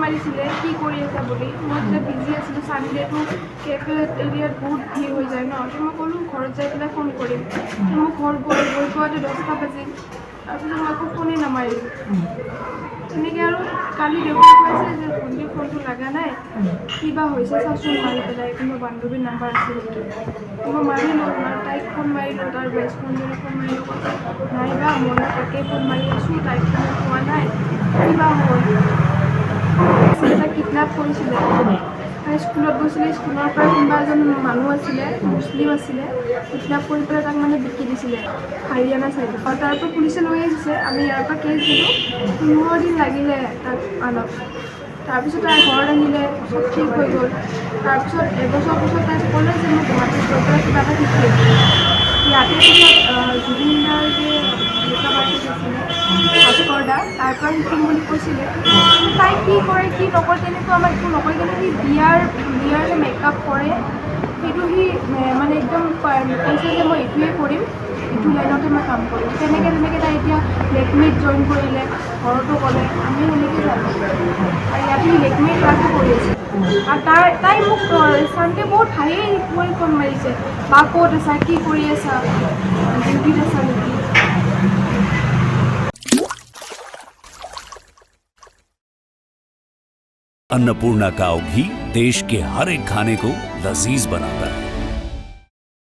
মাৰিছিলে কি কৰি আছা বুলি। মই যেতিয়া বিজি আছিলোঁ, চানডেটো কেফে এৰিয়াত বহুত ভিৰ হৈ যায় ন, তো মই ক'লোঁ ঘৰত যাই পেলাই ফোন কৰিম। মই ঘৰ গৈ পোৱাতে 10টা বাজিল, তাৰপিছত মই একো ফোনেই নামাৰিলোঁ। তেনেকৈ আৰু কালি দেউতাই কৈছে যে ভণ্টিৰ ফোনটো লগা নাই, কিবা হৈছে চাচোন মাৰি পেলাই, কিন্তু বান্ধৱীৰ নাম্বাৰ আছে নেকি। মই মাৰিলোঁ, তাইক ফোন মাৰিলোঁ, তাৰ বেষ্ট ফ্ৰেণ্ডজনীক ফোন মাৰিলোঁ, কৈছে নাইবা ময়ো তাকে ফোন মাৰি আছোঁ, তাইক ফোন পোৱা নাই, কিবা হ'ল। তাইক কিডনেপ কৰিছিলে, তাই স্কুলত গৈছিলে, স্কুলৰ পৰা কোনোবা এজন মানুহ আছিলে, মুছলিম আছিলে, কিডনেপ কৰি পেলাই তাক মানে বিকি দিছিলে হাৰিয়ানা চাইডত। তাৰ পৰা পুলিচে লৈ আহিছে, আমি ইয়াৰ পৰা কেছ দিলোঁ, 15 দিন লাগিলে তাক আনক। তাৰপিছত তাই ঘৰত আহিলে, চব ঠিক হৈ গ'ল। তাৰপিছত এবছৰ পিছত তাই ক'লে যে মই গুৱাহাটীত গৈ পেলাই কিবা এটা শিকিম। ইয়াতে পিছত জুবিন দাৰ যে মেকআপ আৰ্টিষ্ট আছিলে ভাস্কৰ দা, তাৰ পৰা শিকিম বুলি কৈছিলে। তাই কি কৰে কি নকৰে তেনেকুৱা আমাক একো নকৰে, কিন্তু সি বিয়াৰ যে মেকআপ কৰে সেইটো সি মানে একদম কৈছে যে মই এইটোৱে কৰিম, এইটো লাইনতে মই কাম কৰিম। তেনেকৈ তাই এতিয়া লেকমিত জইন কৰিলে, ঘৰতো ক'লে, আমি সেনেকৈ জানো। আৰু ইয়াতে সি লেকমিৰ ক্লাছো কৰি আছে। আৰু তাই মোক চানডে বহুত হাঁহি কৰি ফোন মাৰিছে, বা ক'ত আছা, কি কৰি আছা, ডিউটিত আছা নেকি। अन्नपूर्णा काव घी देश के हर एक खाने को लजीज बनाता है।